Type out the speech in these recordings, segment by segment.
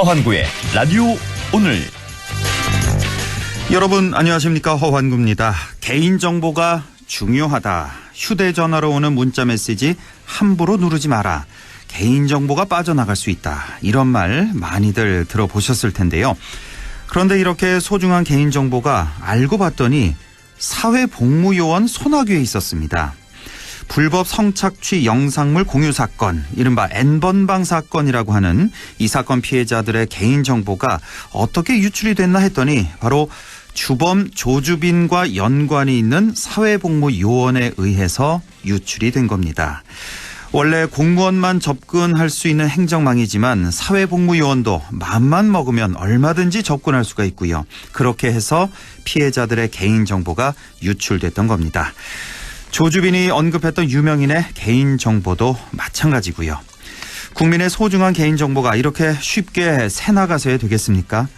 허환구의 라디오 오늘. 여러분 안녕하십니까, 허환구입니다. 개인정보가 중요하다. 휴대전화로 오는 문자메시지 함부로 누르지 마라. 개인정보가 빠져나갈 수 있다. 이런 말 많이들 들어보셨을 텐데요. 그런데 이렇게 소중한 개인정보가 알고 봤더니 사회복무요원 손아귀에 있었습니다. 불법 성착취 영상물 공유 사건, 이른바 N번방 사건이라고 하는 이 사건 피해자들의 개인정보가 어떻게 유출이 됐나 했더니 바로 주범 조주빈과 연관이 있는 사회복무요원에 의해서 유출이 된 겁니다. 원래 공무원만 접근할 수 있는 행정망이지만 사회복무요원도 맘만 먹으면 얼마든지 접근할 수가 있고요. 그렇게 해서 피해자들의 개인정보가 유출됐던 겁니다. 조주빈이 언급했던 유명인의 개인정보도 마찬가지고요. 국민의 소중한 개인정보가 이렇게 쉽게 새나가서야 되겠습니까?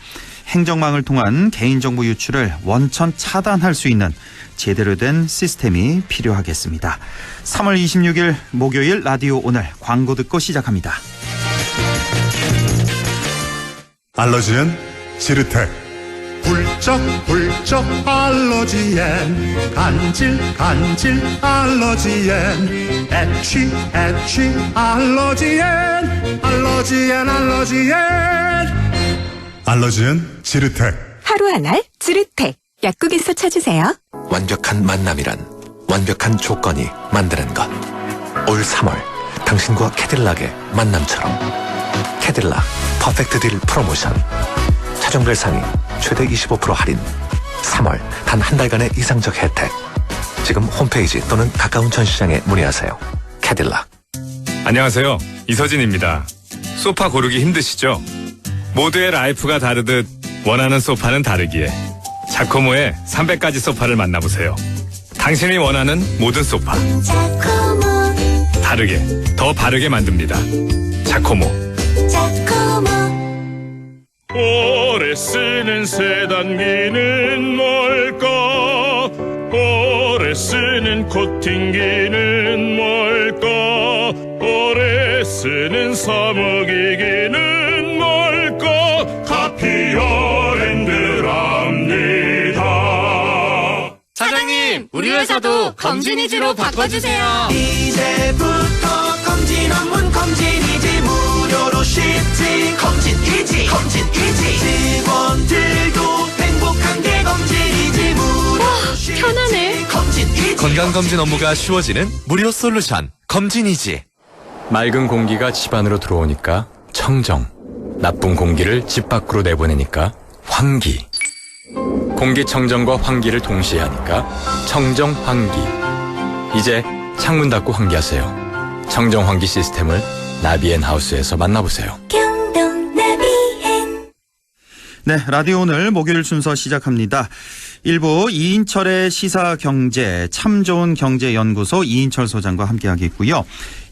행정망을 통한 개인정보 유출을 원천 차단할 수 있는 제대로 된 시스템이 필요하겠습니다. 3월 26일 목요일 라디오 오늘 광고 듣고 시작합니다. 알러지엔 지르텍. 훌쩍훌쩍 알러지엔 간질 알러지엔 애취 알러지엔 알러지엔 지르텍. 하루 한 알 지르텍. 약국에서 찾으세요. 완벽한 만남이란 완벽한 조건이 만드는 것. 올 3월 당신과 캐딜락의 만남처럼. 캐딜락 퍼펙트 딜 프로모션. 차종별 상위 최대 25% 할인. 3월 단 한 달간의 이상적 혜택. 지금 홈페이지 또는 가까운 전시장에 문의하세요. 캐딜락. 안녕하세요, 이서진입니다. 소파 고르기 힘드시죠? 모두의 라이프가 다르듯 원하는 소파는 다르기에 자코모의 300가지 소파를 만나보세요. 당신이 원하는 모든 소파. 다르게, 더 바르게 만듭니다. 자코모. 오래 쓰는 세단기는 뭘까? 오래 쓰는 코팅기는 뭘까? 오래 쓰는 사무기기는 뭘까? 카피어랜드랍니다. 사장님, 우리 회사도 검진이지로 바꿔주세요. 이제부터 검진 업무 검진이지. 무료로 쉽지. 검진이지. 직원들도 행복한 게 검진이지. 무료로 쉽지. 편하네. 검진이지. 건강검진 업무가 쉬워지는 무료 솔루션 검진이지. 맑은 공기가 집 안으로 들어오니까 청정, 나쁜 공기를 집 밖으로 내보내니까 환기. 공기청정과 환기를 동시에 하니까 청정환기. 이제 창문 닫고 환기하세요. 청정환기 시스템을 나비앤하우스에서 만나보세요. 네, 라디오 오늘 목요일 순서 시작합니다. 1부 이인철의 시사경제 참 좋은 경제연구소 이인철 소장과 함께하겠고요.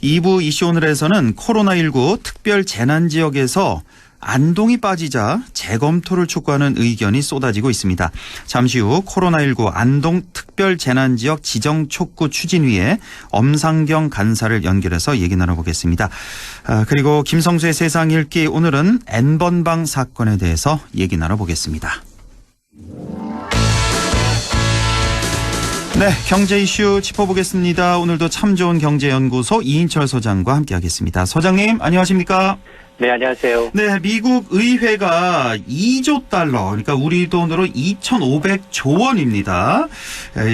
2부 이슈 오늘에서는 코로나19 특별 재난지역에서 안동이 빠지자 재검토를 촉구하는 의견이 쏟아지고 있습니다. 잠시 후 코로나19 안동 특별 재난지역 지정 촉구 추진위에 엄상경 간사를 연결해서 얘기 나눠보겠습니다. 그리고 김성수의 세상 읽기, 오늘은 N번방 사건에 대해서 얘기 나눠보겠습니다. 네, 경제 이슈 짚어보겠습니다. 오늘도 참 좋은 경제연구소 이인철 소장과 함께하겠습니다. 소장님 안녕하십니까? 네, 안녕하세요. 네, 미국 의회가 2조 달러, 그러니까 우리 돈으로 2,500조 원입니다.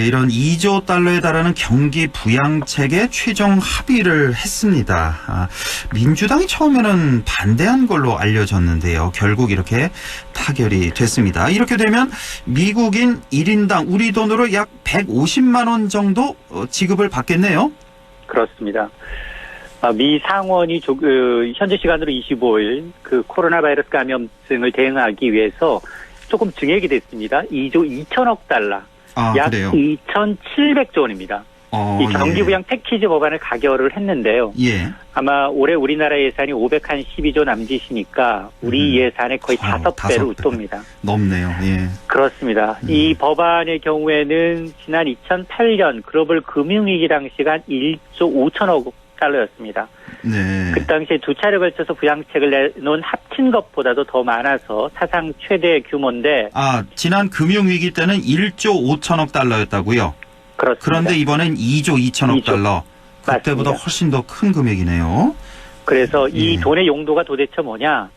이런 2조 달러에 달하는 경기 부양책에 최종 합의를 했습니다. 민주당이 처음에는 반대한 걸로 알려졌는데요. 결국 이렇게 타결이 됐습니다. 이렇게 되면 미국인 1인당 우리 돈으로 약 150만 원 정도 지급을 받겠네요. 그렇습니다. 미 상원이 현재 시간으로 25일 그 코로나 바이러스 감염증을 대응하기 위해서 조금 증액이 됐습니다. 2조 2천억 달러, 약 그래요? 2,700조 원입니다. 이 경기부양 패키지 법안을 가결을 했는데요. 예. 아마 올해 우리나라 예산이 512조 남짓이니까 우리 예산의 거의 5배를 웃돕니다. 넘네요. 예. 그렇습니다. 이 법안의 경우에는 지난 2008년 글로벌 금융위기 당시간 1조 5천억 달러였습니다. 네. 그 당시에 두 차례 걸쳐서 부양책을 내놓은 합친 것보다도 더 많아서 사상 최대 규모인데. 지난 금융위기 때는 1조 5천억 달러였다고요? 그렇습니다. 그런데 이번엔 2조 2천억 달러. 그때보다 맞습니다. 훨씬 더 큰 금액이네요. 그래서 이 돈의 용도가 도대체 뭐냐?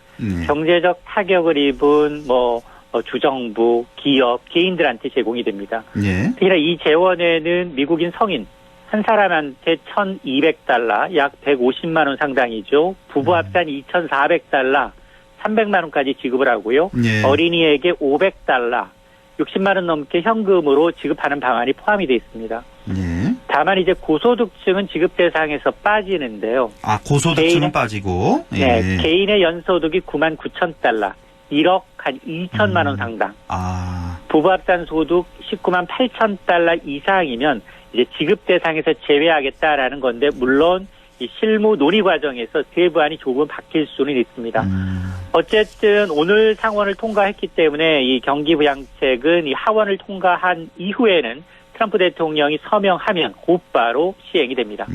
경제적 타격을 입은 주정부, 기업, 개인들한테 제공이 됩니다. 특히나 이 재원에는 미국인 성인 한 사람한테 1,200달러, 약 150만 원 상당이죠. 부부 합산 2,400달러, 300만 원까지 지급을 하고요. 어린이에게 500달러, 60만 원 넘게 현금으로 지급하는 방안이 포함이 되어 있습니다. 다만 이제 고소득층은 지급 대상에서 빠지는데요. 고소득층은 빠지고. 네, 개인의 연소득이 9만 9천 달러, 1억 한 2천만 원 상당. 부부 합산 소득 19만 8천 달러 이상이면 이제 지급 대상에서 제외하겠다라는 건데, 물론 이 실무 논의 과정에서 세부안이 조금 바뀔 수는 있습니다. 어쨌든 오늘 상원을 통과했기 때문에 이 경기 부양책은 이 하원을 통과한 이후에는 트럼프 대통령이 서명하면 곧바로 시행이 됩니다.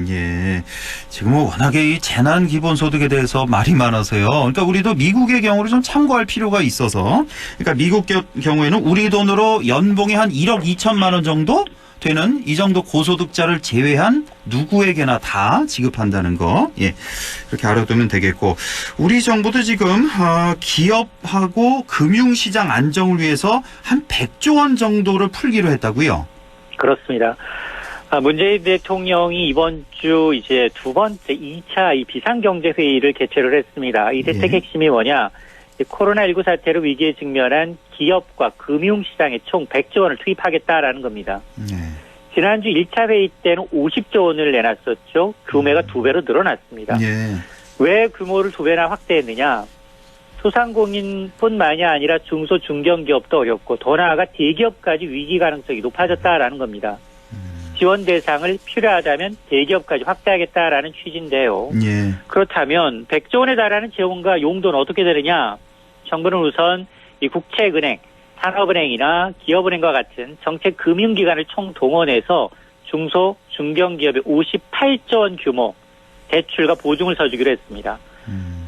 지금은 워낙에 이 재난 기본소득에 대해서 말이 많아서요. 그러니까 우리도 미국의 경우를 좀 참고할 필요가 있어서, 그러니까 미국 경우에는 우리 돈으로 연봉이 한 1억 2천만 원 정도 되는 이 정도 고소득자를 제외한 누구에게나 다 지급한다는 거, 그렇게 알아두면 되겠고, 우리 정부도 지금 기업하고 금융시장 안정을 위해서 한 100조 원 정도를 풀기로 했다고요? 그렇습니다. 문재인 대통령이 이번 주 이제 두 번째 2차 이 비상경제회의를 개최를 했습니다. 이 대책 핵심이 뭐냐? 코로나19 사태로 위기에 직면한 기업과 금융시장에 총 100조 원을 투입하겠다라는 겁니다. 지난주 1차 회의 때는 50조 원을 내놨었죠. 규모가 2배로 늘어났습니다. 왜 규모를 2배나 확대했느냐? 소상공인뿐만이 아니라 중소 중견기업도 어렵고 더 나아가 대기업까지 위기 가능성이 높아졌다라는 겁니다. 지원 대상을 필요하다면 대기업까지 확대하겠다라는 취지인데요. 그렇다면 100조 원에 달하는 지원과 용도는 어떻게 되느냐? 정부는 우선 이 국책은행, 산업은행이나 기업은행과 같은 정책 금융기관을 총동원해서 중소 중견기업에 58조 원 규모 대출과 보증을 서주기로 했습니다.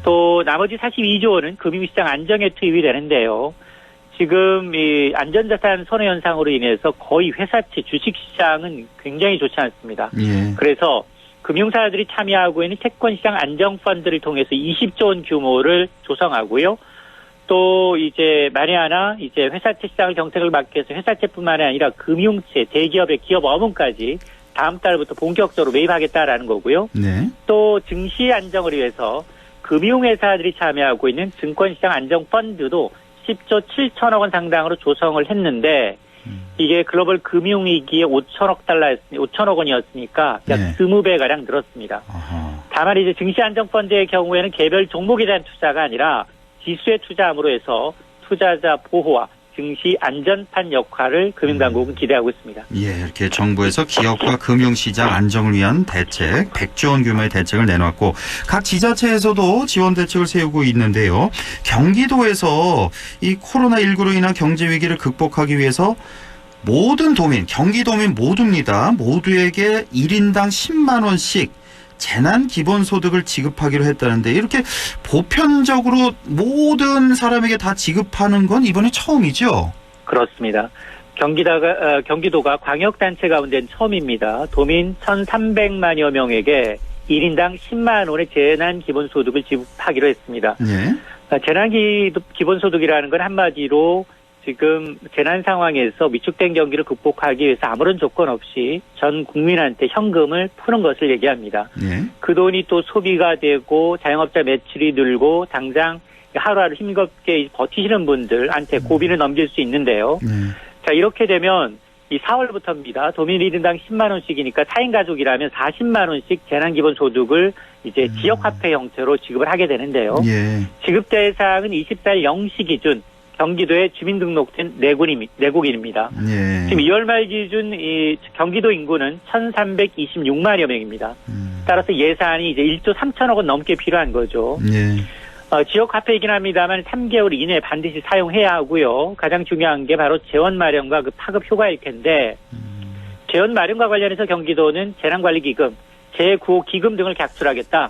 또 나머지 42조 원은 금융시장 안정에 투입이 되는데요. 지금 이 안전자산 선호 현상으로 인해서 거의 회사채 주식시장은 굉장히 좋지 않습니다. 그래서 금융사들이 참여하고 있는 채권시장 안정펀드를 통해서 20조 원 규모를 조성하고요. 또 이제 만에 하나 이제 회사채 시장을 정책을 막기 위해서 회사채뿐만이 아니라 금융채, 대기업의 기업 어문까지 다음 달부터 본격적으로 매입하겠다라는 거고요. 또 증시 안정을 위해서 금융회사들이 참여하고 있는 증권시장 안정펀드도 10조 7천억 원 상당으로 조성을 했는데, 이게 글로벌 금융위기에 5천억 원이었으니까 약 20배가량 늘었습니다. 다만 이제 증시안정펀드의 경우에는 개별 종목에 대한 투자가 아니라 지수에 투자함으로 해서 투자자 보호와 증시 안전판 역할을 금융당국은 기대하고 있습니다. 이렇게 정부에서 기업과 금융시장 안정을 위한 대책, 100조 원 규모의 대책을 내놨고, 각 지자체에서도 지원 대책을 세우고 있는데요. 경기도에서 이 코로나19로 인한 경제 위기를 극복하기 위해서 모든 도민, 경기도민 모두입니다. 모두에게 1인당 10만 원씩 재난 기본소득을 지급하기로 했다는데, 이렇게 보편적으로 모든 사람에게 다 지급하는 건 이번이 처음이죠? 그렇습니다. 경기도가 광역단체 가운데는 처음입니다. 도민 1,300만여 명에게 1인당 10만 원의 재난 기본소득을 지급하기로 했습니다. 재난 기본소득이라는 건 한마디로 지금 재난 상황에서 위축된 경기를 극복하기 위해서 아무런 조건 없이 전 국민한테 현금을 푸는 것을 얘기합니다. 그 돈이 또 소비가 되고 자영업자 매출이 늘고 당장 하루하루 힘겹게 버티시는 분들한테 고비를 넘길 수 있는데요. 자, 이렇게 되면 이 4월부터입니다. 도민 1인당 10만 원씩이니까 4인 가족이라면 40만 원씩 재난기본소득을 이제 지역화폐 형태로 지급을 하게 되는데요. 지급 대상은 24일 0시 기준 경기도에 주민등록된 내국인입니다. 지금 2월 말 기준 이 경기도 인구는 1,326만여 명입니다. 따라서 예산이 이제 1조 3천억 원 넘게 필요한 거죠. 지역 화폐이긴 합니다만 3개월 이내에 반드시 사용해야 하고요. 가장 중요한 게 바로 재원 마련과 그 파급 효과일 텐데, 재원 마련과 관련해서 경기도는 재난관리기금, 제9호 기금 등을 객출하겠다.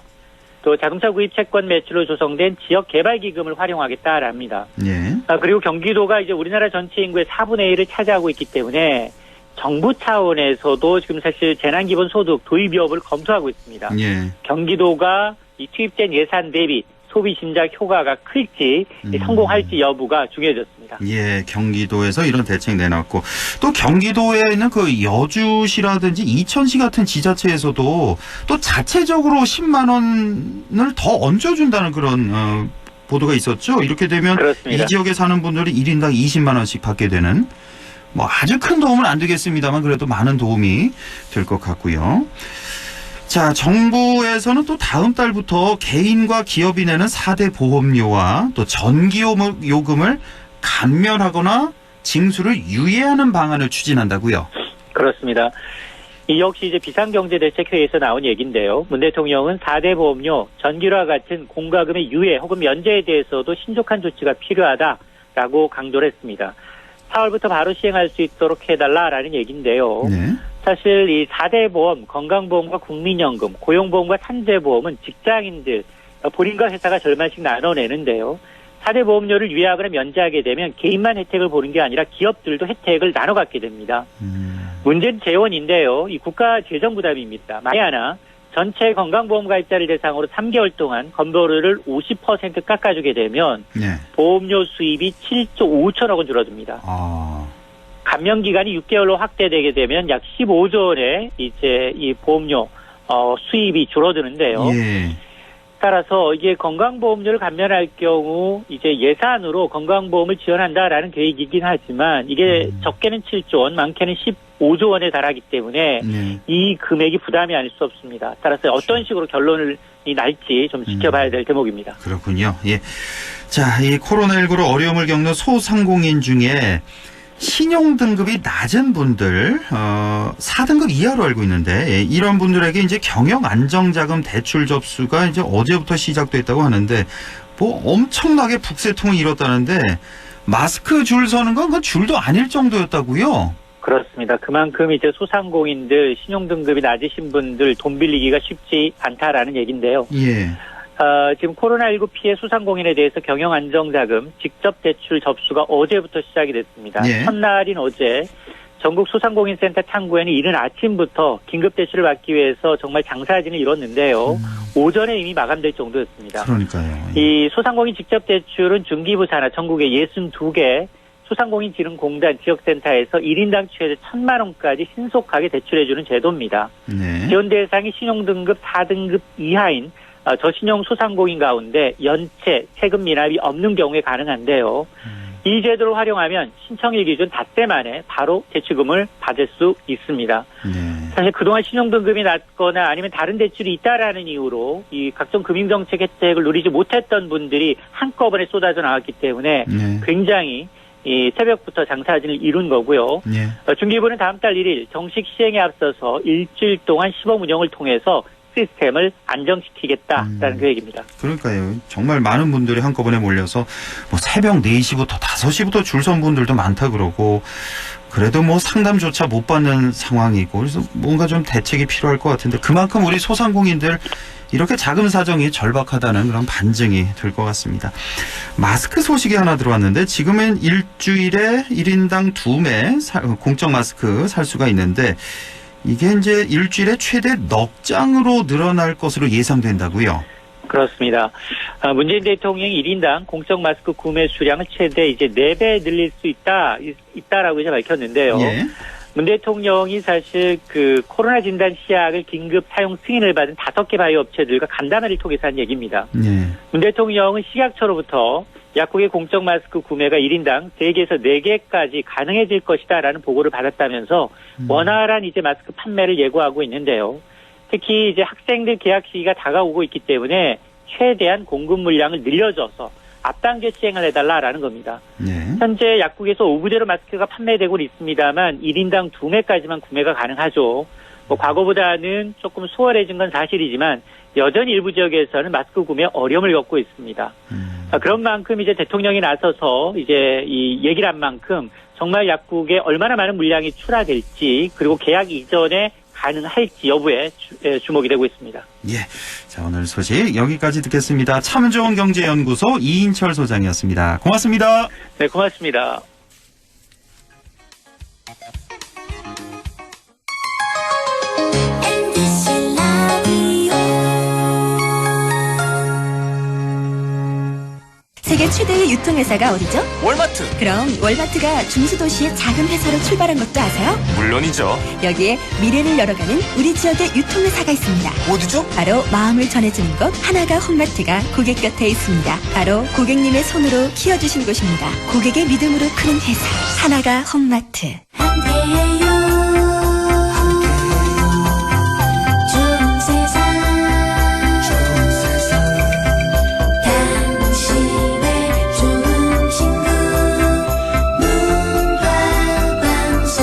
또 자동차 구입 채권 매출로 조성된 지역 개발 기금을 활용하겠다랍니다. 예. 그리고 경기도가 이제 우리나라 전체 인구의 4분의 1을 차지하고 있기 때문에 정부 차원에서도 지금 사실 재난기본소득 도입 여부를 검토하고 있습니다. 예. 경기도가 이 투입된 예산 대비 소비 진작 효과가 클지 성공할지 여부가 중요해졌습니다. 예, 경기도에서 이런 대책 내놨고 또 경기도에는 그 여주시라든지 이천시 같은 지자체에서도 또 자체적으로 10만 원을 더 얹어준다는 그런 보도가 있었죠. 이렇게 되면 그렇습니다. 이 지역에 사는 분들이 1인당 20만 원씩 받게 되는 뭐 아주 큰 도움은 안 되겠습니다만 그래도 많은 도움이 될 것 같고요. 자, 정부에서는 또 다음 달부터 개인과 기업이 내는 4대 보험료와 또 전기요금을 감면하거나 징수를 유예하는 방안을 추진한다고요. 그렇습니다. 이 역시 이제 비상경제대책회의에서 나온 얘기인데요. 문 대통령은 4대 보험료, 전기료와 같은 공과금의 유예 혹은 면제에 대해서도 신속한 조치가 필요하다라고 강조를 했습니다. 4월부터 바로 시행할 수 있도록 해달라라는 얘기인데요. 네. 사실 이 4대 보험, 건강보험과 국민연금, 고용보험과 산재보험은 직장인들, 본인과 회사가 절반씩 나눠내는데요. 4대 보험료를 유예하거나 면제하게 되면 개인만 혜택을 보는 게 아니라 기업들도 혜택을 나눠 갖게 됩니다. 문제는 재원인데요. 이 국가 재정 부담입니다. 만에 하나 전체 건강보험 가입자를 대상으로 3개월 동안 건보료를 50% 깎아주게 되면 네. 보험료 수입이 7조 5천억 원 줄어듭니다. 감면 기간이 6개월로 확대되게 되면 약 15조 원의 이제 이 보험료 수입이 줄어드는데요. 예. 따라서 이게 건강보험료를 감면할 경우 이제 예산으로 건강보험을 지원한다라는 계획이긴 하지만 이게 적게는 7조 원, 많게는 15조 원에 달하기 때문에 이 금액이 부담이 아닐 수 없습니다. 따라서 어떤 식으로 결론이 날지 좀 지켜봐야 될 대목입니다. 그렇군요. 예. 자, 이 코로나19로 어려움을 겪는 소상공인 중에 신용 등급이 낮은 분들 4등급 이하로 알고 있는데 이런 분들에게 이제 경영 안정자금 대출 접수가 이제 어제부터 시작됐다고 하는데 뭐 엄청나게 북새통을 일었다는데 마스크 줄 서는 건 그 줄도 아닐 정도였다고요? 그렇습니다. 그만큼 이제 소상공인들 신용 등급이 낮으신 분들 돈 빌리기가 쉽지 않다라는 얘기인데요. 예. 지금 코로나19 피해 소상공인에 대해서 경영안정자금 직접 대출 접수가 어제부터 시작이 됐습니다. 예. 첫날인 어제 전국 소상공인센터 창구에는 이른 아침부터 긴급대출을 받기 위해서 정말 장사진을 이뤘는데요. 오전에 이미 마감될 정도였습니다. 그러니까요. 이 소상공인 직접대출은 중기부 산하 전국에 62개 소상공인진흥공단 지역센터에서 1인당 최대 1,000만 원까지 신속하게 대출해주는 제도입니다. 네. 지원 대상이 신용등급 4등급 이하인 저신용 소상공인 가운데 연체, 세금 미납이 없는 경우에 가능한데요. 이 제도를 활용하면 신청일 기준 닷새 만에 바로 대출금을 받을 수 있습니다. 네. 사실 그동안 신용등급이 낮거나 아니면 다른 대출이 있다라는 이유로 이 각종 금융정책 혜택을 누리지 못했던 분들이 한꺼번에 쏟아져 나왔기 때문에 굉장히 이 새벽부터 장사진을 이룬 거고요. 중기부는 다음 달 1일 정식 시행에 앞서서 일주일 동안 시범 운영을 통해서 시스템을 안정시키겠다라는 계획입니다. 그러니까요. 정말 많은 분들이 한꺼번에 몰려서 뭐 새벽 4시부터 5시부터 줄 선 분들도 많다 그러고 그래도 뭐 상담조차 못 받는 상황이고 그래서 뭔가 좀 대책이 필요할 것 같은데 그만큼 우리 소상공인들 이렇게 자금 사정이 절박하다는 그런 반증이 될 것 같습니다. 마스크 소식이 하나 들어왔는데 지금은 일주일에 1인당 2매 공적 마스크 살 수가 있는데 이게 이제 일주일에 최대 넉 장으로 늘어날 것으로 예상된다고요? 그렇습니다. 문재인 대통령이 1인당 공적 마스크 구매 수량을 최대 이제 4배 늘릴 수 있다라고 이제 밝혔는데요. 예. 문 대통령이 사실 그 코로나 진단 시약을 긴급 사용 승인을 받은 5개 바이오 업체들과 간담회를 통해서 한 얘기입니다. 문 대통령은 식약처로부터 약국의 공적 마스크 구매가 1인당 3개에서 4개까지 가능해질 것이다라는 보고를 받았다면서 원활한 이제 마스크 판매를 예고하고 있는데요. 특히 이제 학생들 개학 시기가 다가오고 있기 때문에 최대한 공급 물량을 늘려줘서 앞당겨 시행을 해달라라는 겁니다. 현재 약국에서 오브제로 마스크가 판매되고 있습니다만 1인당 2매까지만 구매가 가능하죠. 뭐 과거보다는 조금 수월해진 건 사실이지만 여전히 일부 지역에서는 마스크 구매 어려움을 겪고 있습니다. 그런 만큼 이제 대통령이 나서서 이제 이 얘기를 한 만큼 정말 약국에 얼마나 많은 물량이 출하될지 그리고 계약 이전에 가능할지 여부에 주목이 되고 있습니다. 예. 자, 오늘 소식 여기까지 듣겠습니다. 참 좋은 경제연구소 이인철 소장이었습니다. 고맙습니다. 네, 고맙습니다. 세계 최대의 유통회사가 어디죠? 월마트. 그럼 월마트가 중수도시의 작은 회사로 출발한 것도 아세요? 물론이죠. 여기에 미래를 열어가는 우리 지역의 유통회사가 있습니다. 어디죠? 바로 마음을 전해주는 곳 하나가 홈마트가 고객 곁에 있습니다. 바로 고객님의 손으로 키워주신 곳입니다. 고객의 믿음으로 크는 회사 하나가 홈마트. 함께해요. 좋은 세상. 당신의 좋은 친구 문화방송.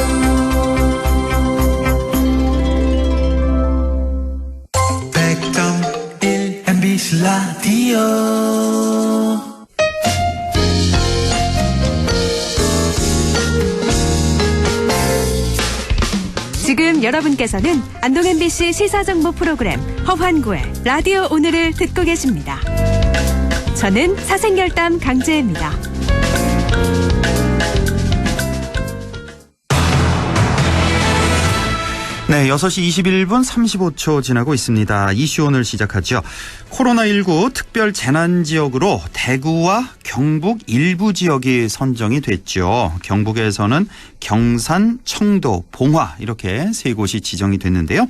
백점일 MBC 라디오. 지금 여러분께서는 안동 MBC 시사정보 프로그램 허환구의 라디오 오늘을 듣고 계십니다. 저는 사생결담 강재입니다. 네, 6시 21분 35초 지나고 있습니다. 이슈 오늘 시작하죠. 코로나19 특별 재난지역으로 대구와 경북 일부 지역이 선정이 됐죠. 경북에서는 경산, 청도, 봉화 이렇게 세 곳이 지정이 됐는데요.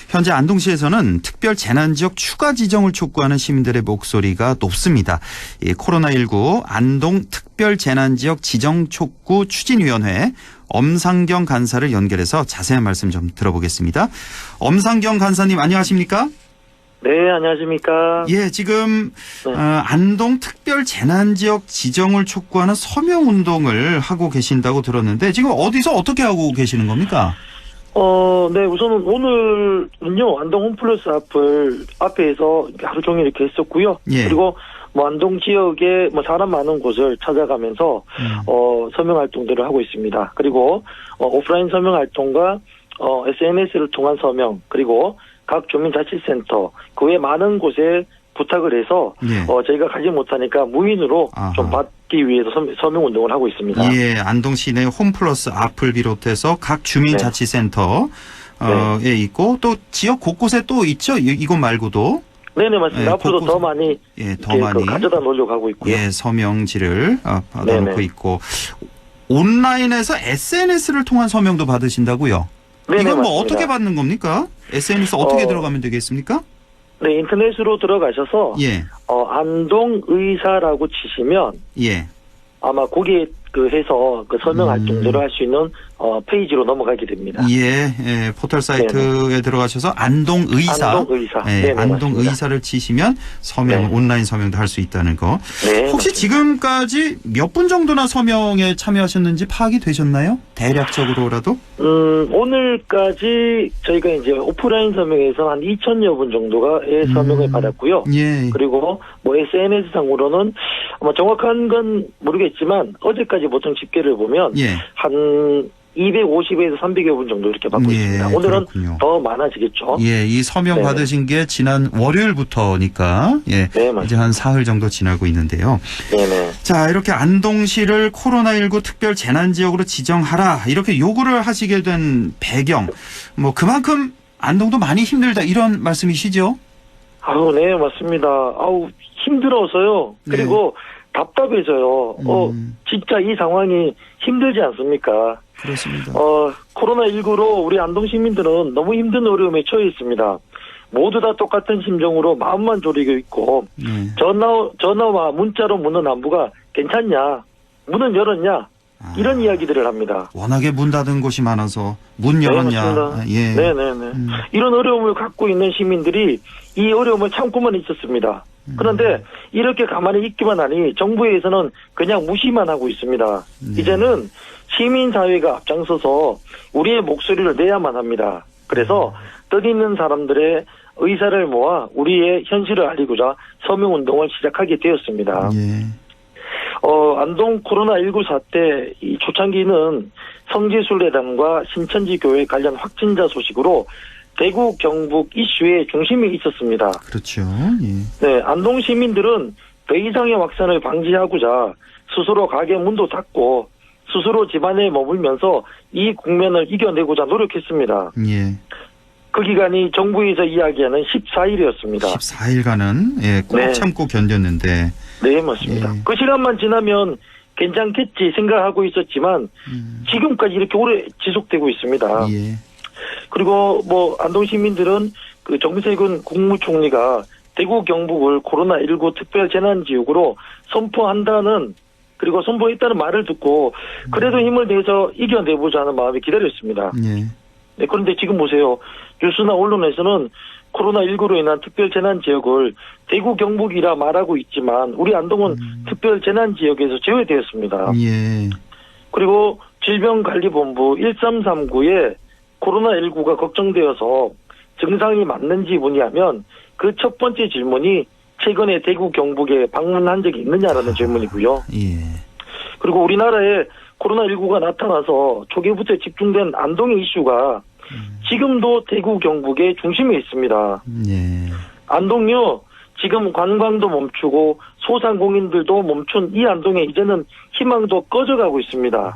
현재 안동시에서는 특별 재난지역 추가 지정을 촉구하는 시민들의 목소리가 높습니다. 이 코로나19 안동 특별 재난지역 지정 촉구 추진위원회 엄상경 간사를 연결해서 자세한 말씀 좀 들어보겠습니다. 엄상경 간사님 안녕하십니까? 네, 안녕하십니까? 예, 지금 안동 특별 재난지역 지정을 촉구하는 서명운동을 하고 계신다고 들었는데 지금 어디서 어떻게 하고 계시는 겁니까? 네, 우선은 오늘은요, 안동 홈플러스 앞에서 하루 종일 이렇게 했었고요. 예. 그리고 안동 지역에 사람 많은 곳을 찾아가면서 서명 활동들을 하고 있습니다. 그리고 오프라인 서명 활동과 SNS를 통한 서명, 그리고 각 주민자치센터 그 외 많은 곳에 부탁을 해서 예. 저희가 가지 못하니까 무인으로 좀 받기 위해서 서명 운동을 하고 있습니다. 예, 안동 시내 홈플러스 앞을 비롯해서 각 주민자치센터에 네. 있고 또 지역 곳곳에 또 있죠. 이곳 말고도. 네네, 맞습니다. 앞으로 더 많이 가져다 놓으려고 하고 있고요. 예, 서명지를 받아놓고 있고 온라인에서 SNS를 통한 서명도 받으신다고요? 네네, 이건 맞습니다. 어떻게 받는 겁니까? SNS 어떻게 들어가면 되겠습니까? 네, 인터넷으로 들어가셔서 예. 안동의사라고 치시면 예. 아마 거기에 해서 서명 활동들을 할 수 있는 페이지로 넘어가게 됩니다. 예, 포털 사이트에 네네. 들어가셔서 안동의사. 안동의사. 예, 안동의사를 치시면 서명, 온라인 서명도 할 수 있다는 거. 네, 혹시 맞습니다. 지금까지 몇 분 정도나 서명에 참여하셨는지 파악이 되셨나요? 대략적으로라도? 오늘까지 저희가 이제 오프라인 서명에서 한 2,000여 분 정도가 서명을 받았고요. 예. 그리고 SNS 상으로는 정확한 건 모르겠지만 어제까지 보통 집계를 보면 예. 한 250에서 300여 분 정도 이렇게 받고 있습니다. 오늘은 그렇군요. 더 많아지겠죠. 예, 이 서명 네네. 받으신 게 지난 월요일부터니까 예, 네, 이제 한 사흘 정도 지나고 있는데요. 네네. 자, 이렇게 안동시를 코로나19 특별 재난지역으로 지정하라 이렇게 요구를 하시게 된 배경, 그만큼 안동도 많이 힘들다 이런 말씀이시죠? 네, 맞습니다. 힘들어서요. 그리고 답답해져요. 진짜 이 상황이 힘들지 않습니까? 그렇습니다. 코로나19로 우리 안동 시민들은 너무 힘든 어려움에 처해 있습니다. 모두 다 똑같은 심정으로 마음만 졸이고 있고, 전화와 문자로 묻는 안부가 괜찮냐? 문은 열었냐? 이런 이야기들을 합니다. 워낙에 문 닫은 곳이 많아서 문 열었냐? 네, 네네네. 이런 어려움을 갖고 있는 시민들이 이 어려움을 참고만 있었습니다. 그런데 이렇게 가만히 있기만 하니 정부에서는 그냥 무시만 하고 있습니다. 이제는 시민사회가 앞장서서 우리의 목소리를 내야만 합니다. 그래서 뜻있는 사람들의 의사를 모아 우리의 현실을 알리고자 서명운동을 시작하게 되었습니다. 예. 안동 코로나19 사태 이 초창기는 성지순례단과 신천지교회 관련 확진자 소식으로 대구 경북 이슈의 중심에 있었습니다. 그렇죠. 예. 네, 안동 시민들은 더 이상의 확산을 방지하고자 스스로 가게 문도 닫고 스스로 집안에 머물면서 이 국면을 이겨내고자 노력했습니다. 예. 그 기간이 정부에서 이야기하는 14일이었습니다. 14일간은 예, 꼭 네. 참고 견뎠는데. 네, 맞습니다. 예. 그 시간만 지나면 괜찮겠지 생각하고 있었지만 지금까지 이렇게 오래 지속되고 있습니다. 예. 그리고 뭐 안동 시민들은 그 정세균 국무총리가 대구 경북을 코로나19 특별 재난지역으로 선포한다는 그리고 선포했다는 말을 듣고 그래도 힘을 내서 이겨내보자 하는 마음이 기다렸습니다. 예. 네, 그런데 지금 보세요. 뉴스나 언론에서는 코로나19로 인한 특별 재난지역을 대구 경북이라 말하고 있지만 우리 안동은 특별 재난지역에서 제외되었습니다. 예. 그리고 질병관리본부 1339에 코로나19가 걱정되어서 증상이 맞는지 문의하면 그 첫 번째 질문이 최근에 대구 경북에 방문한 적이 있느냐라는 질문이고요. 예. 그리고 우리나라에 코로나19가 나타나서 초기부터 집중된 안동의 이슈가 지금도 대구 경북의 중심에 있습니다. 예. 안동요, 지금 관광도 멈추고 소상공인들도 멈춘 이 안동에 이제는 희망도 꺼져가고 있습니다.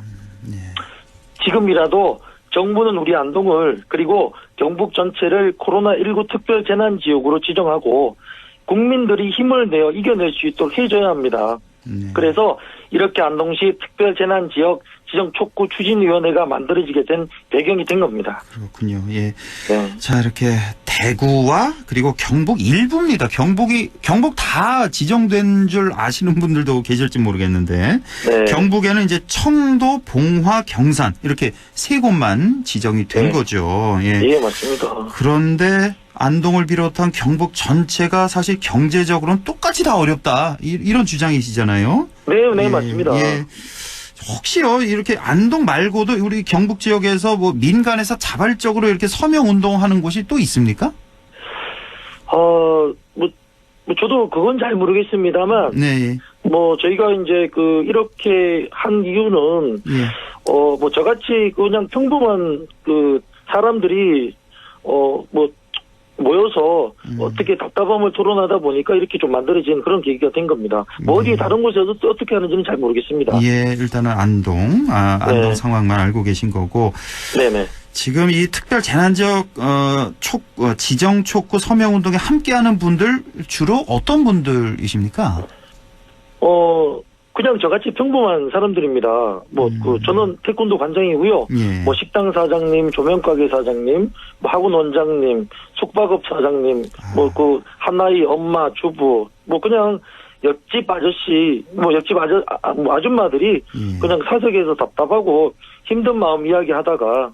지금이라도 정부는 우리 안동을 그리고 경북 전체를 코로나19 특별 재난지역으로 지정하고 국민들이 힘을 내어 이겨낼 수 있도록 해줘야 합니다. 그래서 이렇게 안동시 특별재난지역 지정 촉구 추진위원회가 만들어지게 된 배경이 된 겁니다. 그렇군요. 예. 네. 자, 이렇게 대구와 그리고 경북 일부입니다. 경북 다 지정된 줄 아시는 분들도 계실지 모르겠는데 네. 경북에는 이제 청도, 봉화, 경산 이렇게 세 곳만 지정이 된 거죠. 예. 예, 맞습니다. 그런데 안동을 비롯한 경북 전체가 사실 경제적으로는 똑같이 다 어렵다. 이런 주장이시잖아요. 네, 예, 맞습니다. 예. 혹시요, 이렇게 안동 말고도 우리 경북 지역에서 뭐 민간에서 자발적으로 이렇게 서명 운동하는 곳이 또 있습니까? 저도 그건 잘 모르겠습니다만, 네. 뭐, 저희가 이제 이렇게 한 이유는, 예. 저같이 그냥 평범한 사람들이, 모여서 어떻게 답답함을 토론하다 보니까 이렇게 좀 만들어진 그런 계기가 된 겁니다. 뭐 어디 다른 곳에서 또 어떻게 하는지는 잘 모르겠습니다. 예, 일단은 안동 네. 상황만 알고 계신 거고. 네네. 지금 이 특별 재난지역 지정 촉구 서명 운동에 함께하는 분들 주로 어떤 분들이십니까? 그냥 저같이 평범한 사람들입니다. 저는 태권도 관장이고요. 예. 식당 사장님, 조명가게 사장님, 학원 원장님, 숙박업 사장님, 하나의 엄마, 주부, 그냥 옆집 아저씨, 옆집 아줌마들이 그냥 사석에서 답답하고 힘든 마음 이야기하다가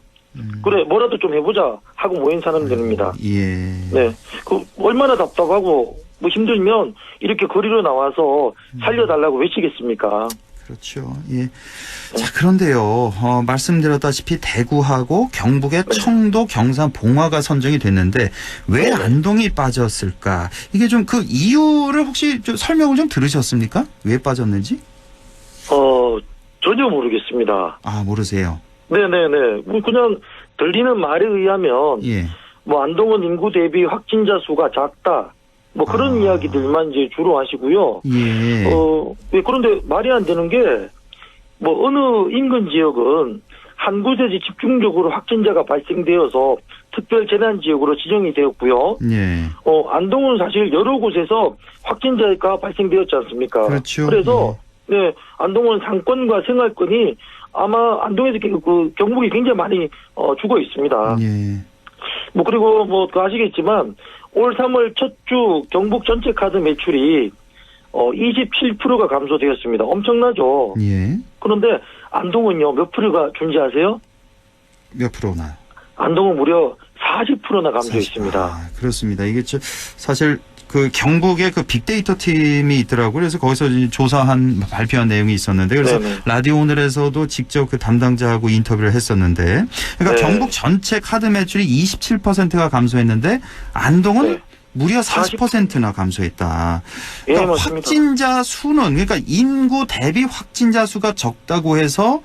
그래, 뭐라도 좀 해보자 하고 모인 사람들입니다. 예. 네. 얼마나 답답하고, 힘들면 이렇게 거리로 나와서 살려달라고 외치겠습니까? 그렇죠. 예. 자, 그런데요, 말씀드렸다시피 대구하고 경북의 청도, 경산, 봉화가 선정이 됐는데 왜 안동이 빠졌을까? 이게 좀 그 이유를 혹시 좀 설명을 좀 들으셨습니까? 왜 빠졌는지? 전혀 모르겠습니다. 아, 모르세요? 네네네. 그냥 들리는 말에 의하면, 예. 안동은 인구 대비 확진자 수가 작다. 그런 이야기들만 이제 주로 하시고요. 예. 그런데 말이 안 되는 게, 어느 인근 지역은 한 곳에 집중적으로 확진자가 발생되어서 특별 재난지역으로 지정이 되었고요. 예. 안동은 사실 여러 곳에서 확진자가 발생되었지 않습니까? 그렇죠. 그래서, 네, 안동은 상권과 생활권이 아마 안동에서 경북이 굉장히 많이 죽어 있습니다. 예. 그리고 아시겠지만 올 3월 첫 주 경북 전체 카드 매출이 27%가 감소되었습니다. 엄청나죠. 예. 그런데 안동은요, 몇 프로가 준지 아세요? 몇 프로나? 안동은 무려 40%나 감소했습니다. 그렇습니다. 이게 사실 경북의 빅데이터 팀이 있더라고요. 그래서 거기서 발표한 내용이 있었는데, 그래서 네네. 라디오 오늘에서도 직접 담당자하고 인터뷰를 했었는데, 그러니까 네. 경북 전체 카드 매출이 27%가 감소했는데, 안동은 무려 40%나 감소했다. 그러니까 맞습니다. 확진자 수는, 그러니까 인구 대비 확진자 수가 적다고 해서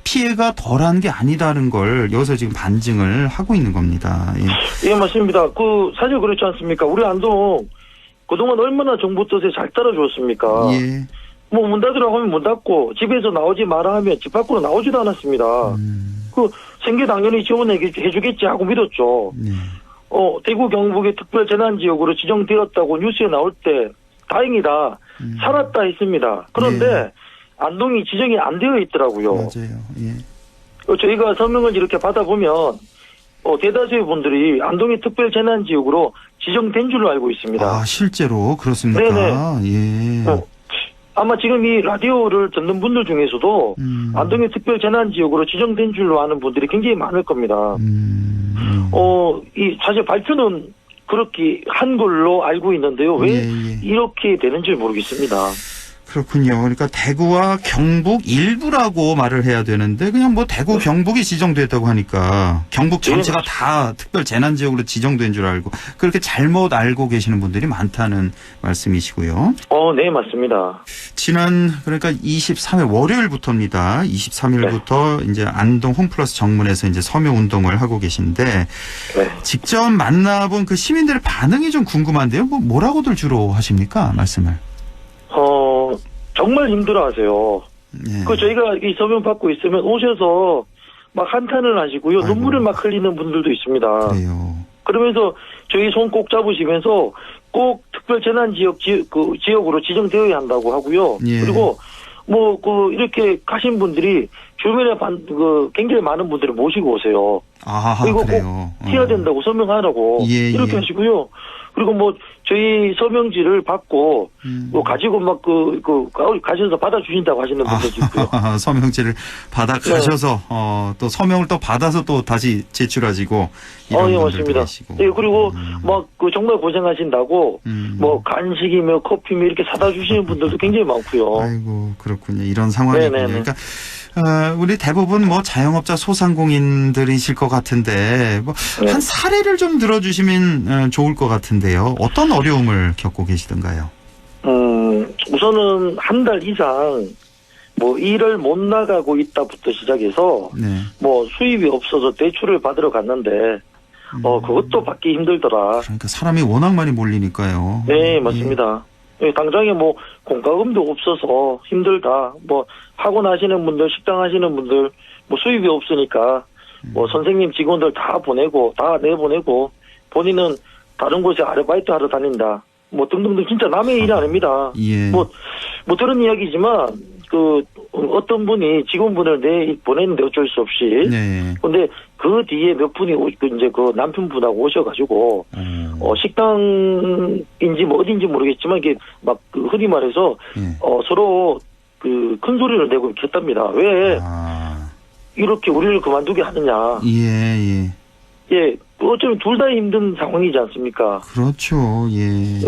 피해가 덜한 게 아니다는 걸 여기서 지금 반증을 하고 있는 겁니다. 예. 예, 맞습니다. 사실 그렇지 않습니까? 우리 안동 그동안 얼마나 정부 뜻에 잘 따라주었습니까? 예. 뭐 문 닫으라고 하면 문 닫고 집에서 나오지 마라 하면 집 밖으로 나오지도 않았습니다. 생계 당연히 지원해주겠지 하고 믿었죠. 대구 경북의 특별재난지역으로 지정되었다고 뉴스에 나올 때 다행이다. 살았다 했습니다. 그런데 안동이 지정이 안 되어 있더라고요. 맞아요. 예. 저희가 서명을 이렇게 받아보면 대다수의 분들이 안동이 특별재난지역으로 지정된 줄로 알고 있습니다. 아, 실제로 그렇습니까? 네네. 예. 아마 지금 이 라디오를 듣는 분들 중에서도 안동의 특별재난지역으로 지정된 줄로 아는 분들이 굉장히 많을 겁니다. 사실 발표는 그렇게 한 걸로 알고 있는데요. 왜 이렇게 되는지 모르겠습니다. 그렇군요. 그러니까 대구와 경북 일부라고 말을 해야 되는데 그냥 뭐 대구 경북이 지정됐다고 하니까 경북 전체가 다 특별 재난지역으로 지정된 줄 알고 그렇게 잘못 알고 계시는 분들이 많다는 말씀이시고요. 네, 맞습니다. 지난 그러니까 23일 월요일부터입니다. 23일부터 이제 안동 홈플러스 정문에서 이제 서명 운동을 하고 계신데 직접 만나본 그 시민들의 반응이 좀 궁금한데요. 뭐라고들 주로 하십니까? 말씀을. 정말 힘들어하세요. 저희가 이 서명 받고 있으면 오셔서 막 한탄을 하시고요. 아이고. 눈물을 막 흘리는 분들도 있습니다. 그래요. 그러면서 저희 손 꼭 잡으시면서 꼭 특별재난지역으로 지정되어야 한다고 하고요. 그리고 이렇게 가신 분들이 주변에 굉장히 많은 분들을 모시고 오세요. 그리고 그래요. 꼭 해야 된다고 서명하라고 이렇게 하시고요. 그리고 저희 서명지를 받고 가지고 가셔서 받아주신다고 하시는 분들도 있고요. 서명지를 받아 가셔서 또 서명을 또 받아서 또 다시 제출하시고 이런 분들도 맞습니다. 계시고. 그리고 정말 고생하신다고 간식이며 커피며 이렇게 사다 주시는 분들도 굉장히 많고요. 아이고, 그렇군요. 이런 상황이군요. 그러니까 우리 대부분 자영업자 소상공인들이실 것 같은데 한 사례를 좀 들어주시면 좋을 것 같은데요. 어떤 어려움을 겪고 계시던가요? 우선은 한 달 이상 일을 못 나가고 있다부터 시작해서 수입이 없어서 대출을 받으러 갔는데 그것도 받기 힘들더라. 그러니까 사람이 워낙 많이 몰리니까요. 네, 맞습니다. 당장에 공과금도 없어서 힘들다. 학원 하시는 분들, 식당 하시는 분들, 수입이 없으니까, 선생님 직원들 다 내보내고, 본인은 다른 곳에 아르바이트 하러 다닌다. 등등등 진짜 남의 일이 아닙니다. 들은 이야기지만, 어떤 분이 직원분을 보냈는데 어쩔 수 없이. 근데 그 뒤에 몇 분이 이제 그 남편분하고 오셔가지고, 식당인지 어딘지 모르겠지만, 이게 흔히 말해서, 서로 큰 소리를 내고 했답니다. 왜 이렇게 우리를 그만두게 하느냐. 어쩌면 둘 다 힘든 상황이지 않습니까? 그렇죠. 이게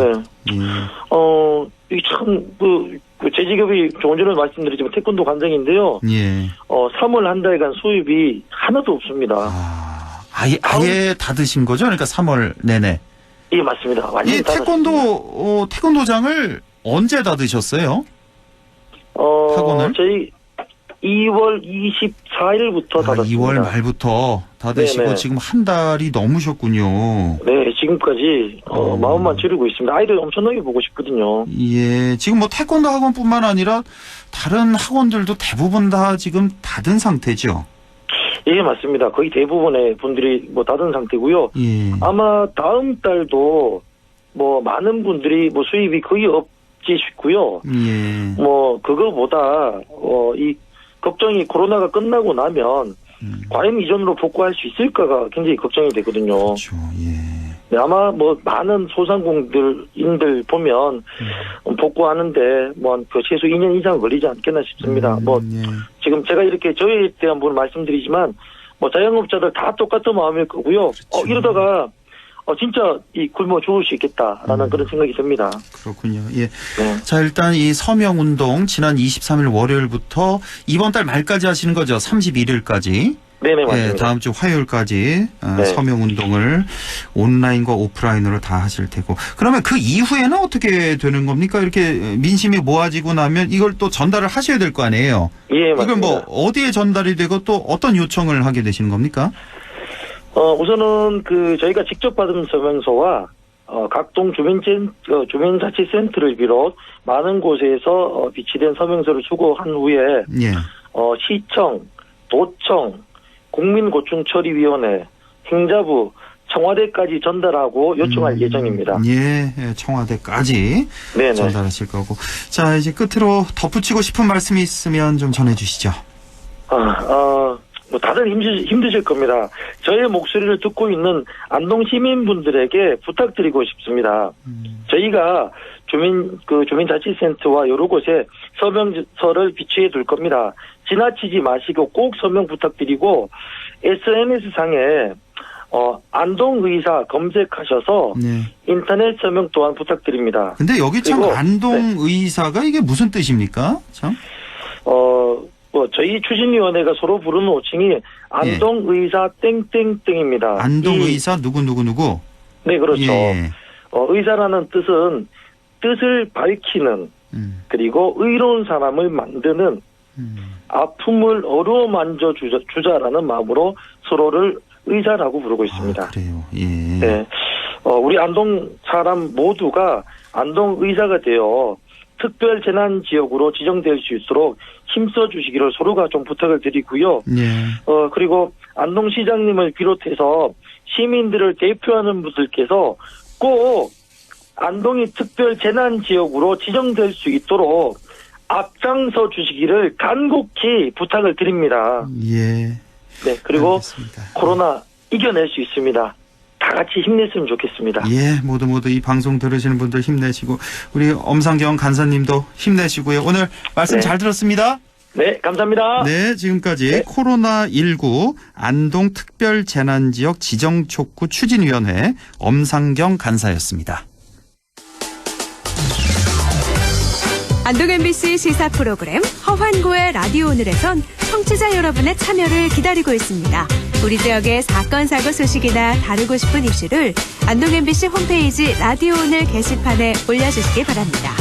참, 제 직업이 조금 전에 말씀드렸지만 태권도 관장인데요. 3월 한 달간 수입이 하나도 없습니다. 아예 닫으신 거죠? 그러니까 3월 내내. 예, 맞습니다. 완전히 태권도장을 언제 닫으셨어요? 학원을? 저희 2월 24일부터 닫았습니다. 2월 말부터 닫으시고 지금 한 달이 넘으셨군요. 네, 지금까지 마음만 졸이고 있습니다. 아이들 엄청나게 보고 싶거든요. 지금 태권도 학원뿐만 아니라 다른 학원들도 대부분 다 지금 닫은 상태죠? 예, 맞습니다. 거의 대부분의 분들이 닫은 상태고요. 아마 다음 달도 많은 분들이 수입이 거의 없지 싶고요. 그거보다 이 걱정이 코로나가 끝나고 나면 과연 이전으로 복구할 수 있을까가 굉장히 걱정이 되거든요. 그렇죠. 아마 많은 소상공인들 보면 복구하는데 최소 2년 이상 걸리지 않겠나 싶습니다. 지금 제가 이렇게 저희에 대한 부분 말씀드리지만 자영업자들 다 똑같은 마음일 거고요. 이러다가 진짜 굶어 죽을 수 있겠다라는 그런 생각이 듭니다. 그렇군요. 자, 일단 이 서명 운동 지난 23일 월요일부터 이번 달 말까지 하시는 거죠. 31일까지. 네네, 맞습니다. 예, 다음 주 화요일까지 네. 서명 운동을 온라인과 오프라인으로 다 하실 테고. 그러면 그 이후에는 어떻게 되는 겁니까? 이렇게 민심이 모아지고 나면 이걸 또 전달을 하셔야 될 거 아니에요? 예, 맞습니다. 이걸 뭐 어디에 전달이 되고 또 어떤 요청을 하게 되시는 겁니까? 우선은 저희가 직접 받은 서명서와 각동 주민자치센터를 비롯 많은 곳에서 비치된 서명서를 수거한 후에 예. 시청, 도청, 국민고충처리위원회, 행자부, 청와대까지 전달하고 요청할 예정입니다. 예, 청와대까지 네네. 전달하실 거고. 자, 이제 끝으로 덧붙이고 싶은 말씀이 있으면 좀 전해주시죠. 뭐 다들 힘드실 겁니다. 저의 목소리를 듣고 있는 안동 시민분들에게 부탁드리고 싶습니다. 저희가 주민자치센터와 여러 곳에 서명서를 비치해 둘 겁니다. 지나치지 마시고 꼭 서명 부탁드리고 SNS상에 안동의사 검색하셔서 네. 인터넷 서명 또한 부탁드립니다. 근데 여기 참 그리고, 안동의사가 이게 무슨 뜻입니까? 참? 저희 추진위원회가 서로 부르는 호칭이 안동의사 땡땡땡입니다. 안동의사 누구누구누구? 네, 그렇죠. 예. 의사라는 뜻은 뜻을 밝히는 그리고 의로운 사람을 만드는 아픔을 어루만져 주자라는 마음으로 서로를 의사라고 부르고 있습니다. 그래요. 예. 네. 우리 안동 사람 모두가 안동 의사가 되어 특별 재난 지역으로 지정될 수 있도록 힘써 주시기를 서로가 좀 부탁을 드리고요. 예. 그리고 안동시장님을 비롯해서 시민들을 대표하는 분들께서 꼭 안동이 특별 재난 지역으로 지정될 수 있도록 앞장서 주시기를 간곡히 부탁을 드립니다. 예. 네, 그리고 알겠습니다. 코로나 이겨낼 수 있습니다. 다 같이 힘냈으면 좋겠습니다. 예, 모두 이 방송 들으시는 분들 힘내시고 우리 엄상경 간사님도 힘내시고요. 오늘 말씀 네. 잘 들었습니다. 네, 감사합니다. 네, 지금까지 코로나19 안동 특별재난지역 지정촉구 추진위원회 엄상경 간사였습니다. 안동 MBC 시사 프로그램 허환고의 라디오 오늘에선 청취자 여러분의 참여를 기다리고 있습니다. 우리 지역의 사건 사고 소식이나 다루고 싶은 이슈를 안동 MBC 홈페이지 라디오 오늘 게시판에 올려주시기 바랍니다.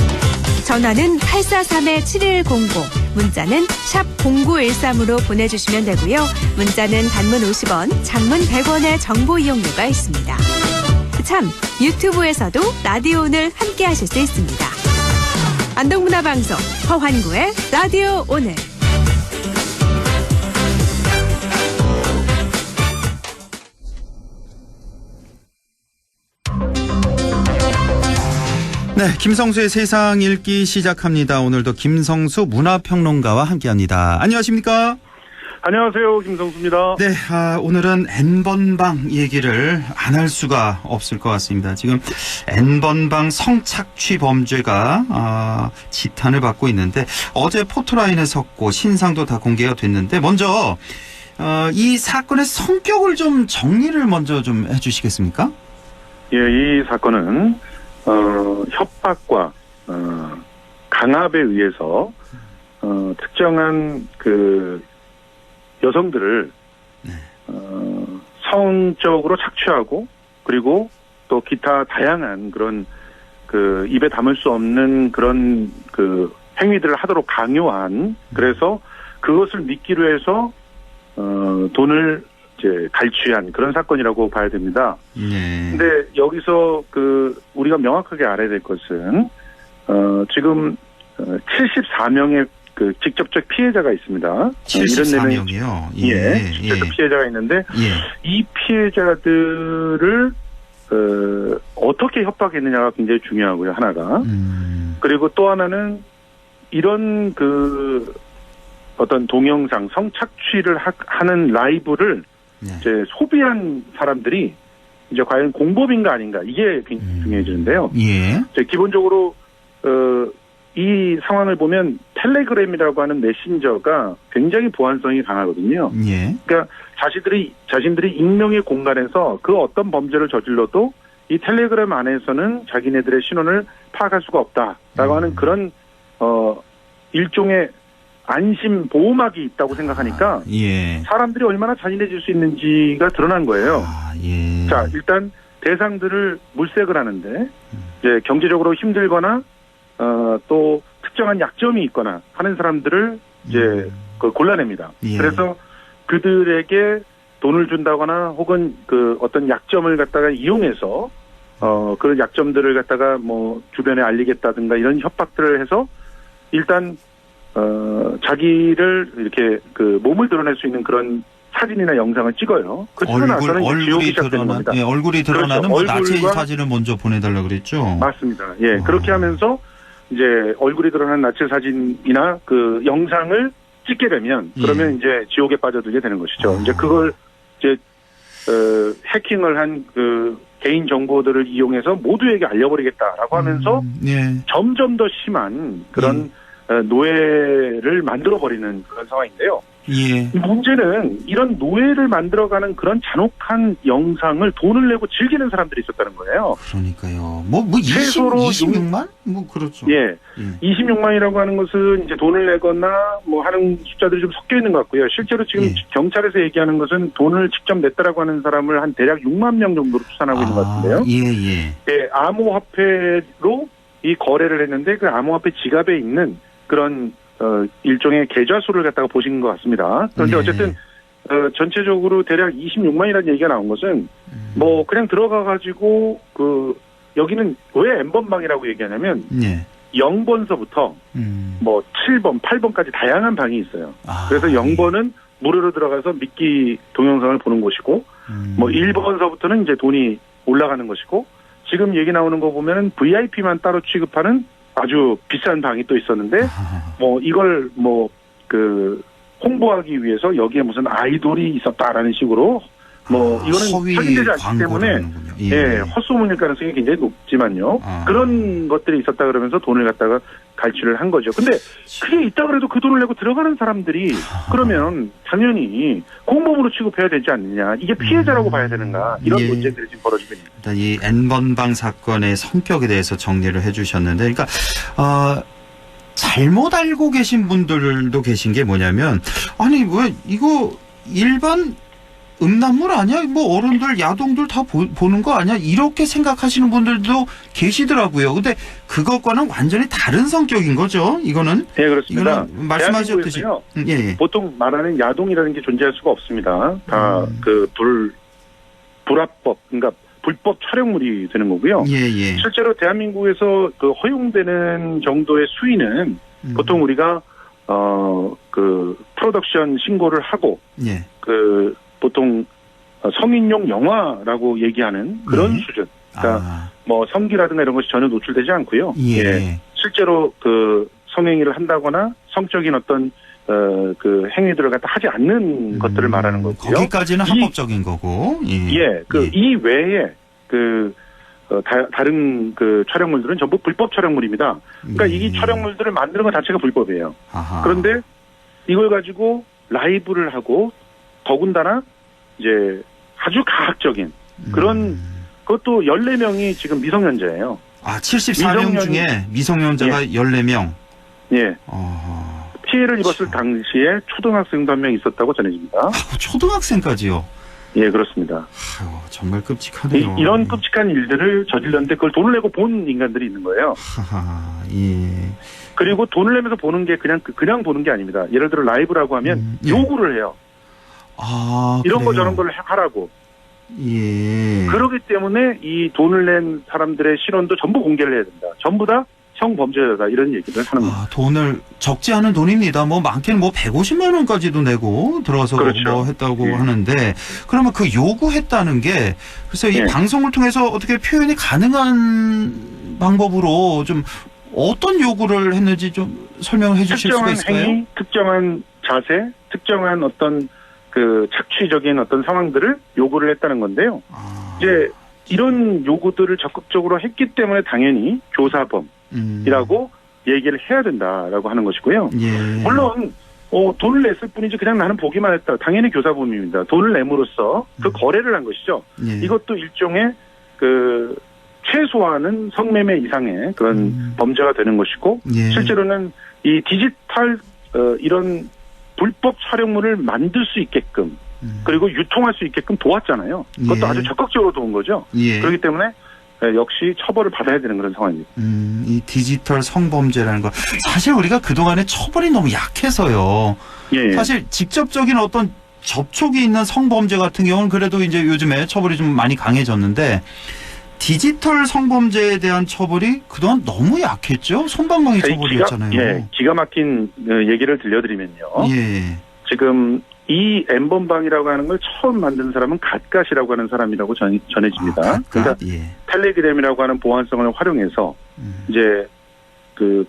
전화는 843-7100, 문자는 샵 0913으로 보내주시면 되고요. 문자는 단문 50원, 장문 100원의 정보 이용료가 있습니다. 참, 유튜브에서도 라디오 오늘 함께 하실 수 있습니다. 안동문화방송 허환구의 라디오 오늘. 네, 김성수의 세상 읽기 시작합니다. 오늘도 김성수 문화평론가와 함께합니다. 안녕하십니까? 안녕하세요, 김성수입니다. 네, 오늘은 N번방 얘기를 안 할 수가 없을 것 같습니다. 지금 N번방 성착취 범죄가 지탄을 받고 있는데 어제 포토라인에 섰고 신상도 다 공개가 됐는데 먼저 이 사건의 성격을 좀 정리를 먼저 좀 해주시겠습니까? 예, 이 사건은 협박과 강압에 의해서 특정한 여성들을 성적으로 착취하고 그리고 또 기타 다양한 그런 입에 담을 수 없는 그런 행위들을 하도록 강요한, 그래서 그것을 믿기로 해서 돈을 이제 갈취한 그런 사건이라고 봐야 됩니다. 네. 근데 여기서 우리가 명확하게 알아야 될 것은 지금 74명의 직접적 피해자가 있습니다. 74명이요? 예, 직접적 피해자가 있는데 이 피해자들을 어떻게 협박했느냐가 굉장히 중요하고요, 하나가. 그리고 또 하나는 이런 어떤 동영상 성착취를 하는 라이브를 이제 소비한 사람들이 이제 과연 공범인가 아닌가, 이게 굉장히 중요해지는데요. 예. 기본적으로 이 상황을 보면 텔레그램이라고 하는 메신저가 굉장히 보안성이 강하거든요. 예. 그러니까 자신들이 익명의 공간에서 그 어떤 범죄를 저질러도 이 텔레그램 안에서는 자기네들의 신원을 파악할 수가 없다라고 하는 그런 일종의 안심 보호막이 있다고 생각하니까 예. 사람들이 얼마나 잔인해질 수 있는지가 드러난 거예요. 예. 자, 일단 대상들을 물색을 하는데 이제 경제적으로 힘들거나 또 특정한 약점이 있거나 하는 사람들을 이제 골라냅니다. 예. 그래서 그들에게 돈을 준다거나 혹은 그 어떤 약점을 갖다가 이용해서 그 약점들을 갖다가 뭐 주변에 알리겠다든가 이런 협박들을 해서 일단 자기를 이렇게 그 몸을 드러낼 수 있는 그런 사진이나 영상을 찍어요. 그 찍고 나서는 지옥이 시작되는 겁니다. 예, 얼굴이 드러나는 그렇죠. 뭐 나치 사진을 먼저 보내달라 그랬죠. 맞습니다. 예, 그렇게 하면서 이제 얼굴이 드러난 나치 사진이나 그 영상을 찍게 되면 그러면 이제 지옥에 빠져들게 되는 것이죠. 이제 그걸 이제 해킹을 한 그 개인 정보들을 이용해서 모두에게 알려버리겠다라고 하면서 점점 더 심한 그런 노예를 만들어버리는 그런 상황인데요. 예. 문제는 이런 노예를 만들어가는 그런 잔혹한 영상을 돈을 내고 즐기는 사람들이 있었다는 거예요. 그러니까요. 뭐 26만? 뭐 그렇죠. 예. 26만이라고 하는 것은 이제 돈을 내거나 뭐 하는 숫자들이 좀 섞여 있는 것 같고요. 실제로 지금 경찰에서 얘기하는 것은 돈을 직접 냈다라고 하는 사람을 한 대략 6만 명 정도로 추산하고 있는 것 같은데요. 예, 암호화폐로 이 거래를 했는데 그 암호화폐 지갑에 있는 그런 일종의 계좌수를 갖다가 보신 것 같습니다. 그런데 어쨌든 전체적으로 대략 26만이라는 얘기가 나온 것은 뭐 그냥 들어가가지고 그 여기는 왜 N번방이라고 얘기하냐면 0번서부터 뭐 7번, 8번까지 다양한 방이 있어요. 그래서 0번은 무료로 들어가서 미끼 동영상을 보는 곳이고 뭐 1번서부터는 이제 돈이 올라가는 것이고 지금 얘기 나오는 거 보면은 VIP만 따로 취급하는 아주 비싼 방이 또 있었는데, 뭐, 이걸 뭐, 그, 홍보하기 위해서 여기에 무슨 아이돌이 있었다라는 식으로, 뭐, 이거는 확인되지 않기 때문에, 예, 헛소문일 가능성이 굉장히 높지만요. 그런 것들이 있었다 그러면서 돈을 갖다가 갈취를 한 거죠. 근데 그게 있다 그래도 그 돈을 내고 들어가는 사람들이 그러면 당연히 공범으로 취급해야 되지 않느냐. 이게 피해자라고 봐야 되는가. 이런 문제들이 지금 벌어지고 있습니다. 일단 이 N번방 사건의 성격에 대해서 정리를 해 주셨는데, 그러니까, 잘못 알고 계신 분들도 계신 게 뭐냐면, 아니, 왜 이거 일반 음란물 아니야? 뭐 어른들, 야동들 다 보는 거 아니야? 이렇게 생각하시는 분들도 계시더라고요. 근데 그것과는 완전히 다른 성격인 거죠. 이거는. 네, 그렇습니다. 이거는 말씀하셨듯이 보통 말하는 야동이라는 게 존재할 수가 없습니다. 다 그 불합법, 그러니까 불법 촬영물이 되는 거고요. 실제로 대한민국에서 그 허용되는 정도의 수위는 보통 우리가 그 프로덕션 신고를 하고 그 보통 성인용 영화라고 얘기하는 그런 수준. 그러니까 뭐 성기라든가 이런 것이 전혀 노출되지 않고요. 예. 실제로 그 성행위를 한다거나 성적인 어떤 그 행위들을 갖다 하지 않는 것들을 말하는 거고요. 거기까지는 합법적인 거고. 이 외에 그 다른 그 촬영물들은 전부 불법 촬영물입니다. 그러니까 이 촬영물들을 만드는 것 자체가 불법이에요. 그런데 이걸 가지고 라이브를 하고 더군다나 이제 아주 가학적인 그런 그것도 14명이 지금 미성년자예요. 74명 중에 미성년자가 14명. 예. 피해를 입었을 당시에 초등학생도 한 명 있었다고 전해집니다. 초등학생까지요? 예, 그렇습니다. 정말 끔찍하네요. 이런 끔찍한 일들을 저질렀는데 그걸 돈을 내고 본 인간들이 있는 거예요. 그리고 돈을 내면서 보는 게 그냥 보는 게 아닙니다. 예를 들어 라이브라고 하면 요구를 해요. 이런 거 저런 걸 하라고. 그렇기 때문에 이 돈을 낸 사람들의 실언도 전부 공개를 해야 된다. 전부 다 성범죄자다 이런 얘기를 하는 겁니다. 돈을 적지 않은 돈입니다. 뭐 많게는 뭐 150만 원까지도 내고 들어가서 뭐 했다고 하는데 그러면 그 요구했다는 게 글쎄 이 방송을 통해서 어떻게 표현이 가능한 방법으로 좀 어떤 요구를 했는지 좀 설명을 해주실 수가 있을까요? 행위, 특정한 자세, 특정한 어떤 그 착취적인 어떤 상황들을 요구를 했다는 건데요. 이제 이런 요구들을 적극적으로 했기 때문에 당연히 교사범이라고 얘기를 해야 된다라고 하는 것이고요. 물론 돈을 냈을 뿐이지 그냥 나는 보기만 했다. 당연히 교사범입니다. 돈을 내므로써 그 거래를 한 것이죠. 이것도 일종의 그 최소한은 성매매 이상의 그런 범죄가 되는 것이고 실제로는 이 디지털 이런 불법 촬영물을 만들 수 있게끔 그리고 유통할 수 있게끔 도왔잖아요. 그것도 예. 아주 적극적으로 도운 거죠. 예. 그렇기 때문에 역시 처벌을 받아야 되는 그런 상황입니다. 이 디지털 성범죄라는 거 사실 우리가 그동안에 처벌이 너무 약해서요. 예. 사실 직접적인 어떤 접촉이 있는 성범죄 같은 경우는 그래도 이제 요즘에 처벌이 좀 많이 강해졌는데 디지털 성범죄에 대한 처벌이 그동안 너무 약했죠. 솜방망이 처벌이었잖아요. 기가 막힌 얘기를 들려드리면요. 예. 지금 이 엠번방이라고 하는 걸 처음 만든 사람은 갓갓이라고 하는 사람이라고 전해집니다. 그러니까 텔레그램이라고 하는 보안성을 활용해서 이제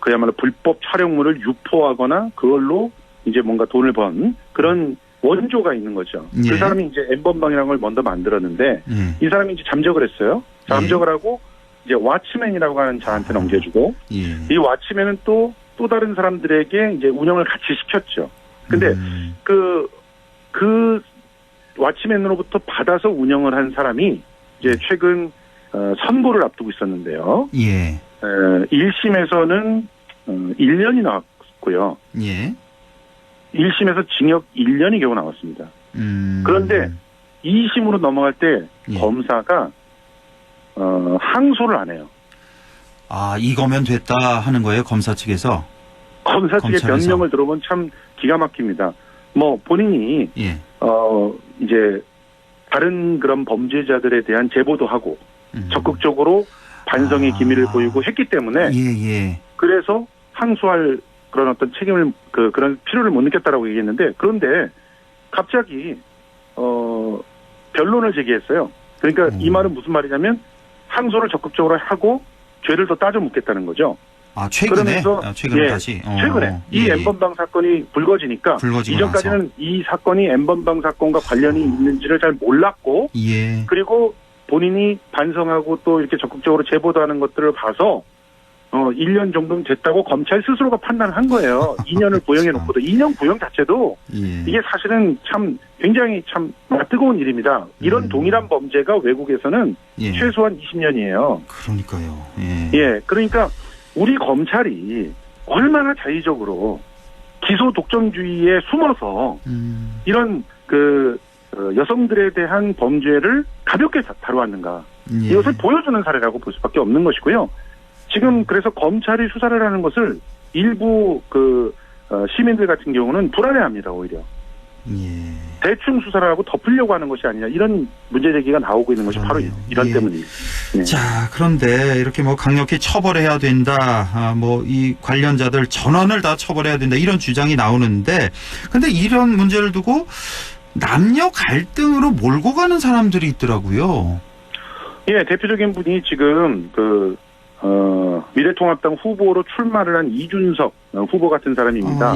그야말로 불법 촬영물을 유포하거나 그걸로 이제 뭔가 돈을 번 그런 원조가 있는 거죠. 예. 그 사람이 이제 엠번방이라는 걸 먼저 만들었는데 이 사람이 이제 잠적을 했어요. 잠적을 하고 이제 왓츠맨이라고 하는 자한테 넘겨주고 이 왓츠맨은 또 다른 사람들에게 이제 운영을 같이 시켰죠. 근데 그 왓츠맨으로부터 받아서 운영을 한 사람이 이제 최근 선고를 앞두고 있었는데요. 예. 1심에서는 1년이 나왔고요. 예. 1심에서 징역 1년이 겨우 나왔습니다. 그런데 2심으로 넘어갈 때 검사가 항소를 안 해요. 아, 이거면 됐다 하는 거예요, 검사 측에서? 검사 측의 변명을 들어보면 참 기가 막힙니다. 뭐 본인이 이제 다른 그런 범죄자들에 대한 제보도 하고 적극적으로 반성의 기미를 보이고 했기 때문에 그래서 항소할 그런 어떤 책임을 그런 필요를 못 느꼈다라고 얘기했는데 그런데 갑자기 변론을 제기했어요. 그러니까 이 말은 무슨 말이냐면 항소를 적극적으로 하고 죄를 더 따져 묻겠다는 거죠. 아, 최근에? 그러면서 최근에 다시? 최근에 이 엠번방 사건이 불거지니까 이전까지는 이 사건이 엠번방 사건과 관련이 있는지를 잘 몰랐고 그리고 본인이 반성하고 또 이렇게 적극적으로 제보도 하는 것들을 봐서 1년 정도는 됐다고 검찰 스스로가 판단한 거예요. 2년을 구형해놓고도 2년 구형 자체도 이게 사실은 참 굉장히 참 뜨거운 일입니다. 이런 동일한 범죄가 외국에서는 최소한 20년이에요. 그러니까요. 그러니까 우리 검찰이 얼마나 자의적으로 기소 독점주의에 숨어서 이런 여성들에 대한 범죄를 가볍게 다루었는가. 이것을 보여주는 사례라고 볼 수밖에 없는 것이고요. 지금 그래서 검찰이 수사를 하는 것을 일부 시민들 같은 경우는 불안해합니다. 오히려 대충 수사를 하고 덮으려고 하는 것이 아니냐 이런 문제 제기가 나오고 있는 것이 바로 이런 때문입니다. 자, 그런데 이렇게 뭐 강력히 처벌해야 된다. 뭐 이 관련자들 전원을 다 처벌해야 된다. 이런 주장이 나오는데 근데 이런 문제를 두고 남녀 갈등으로 몰고 가는 사람들이 있더라고요. 대표적인 분이 지금 미래통합당 후보로 출마를 한 이준석 후보 같은 사람입니다.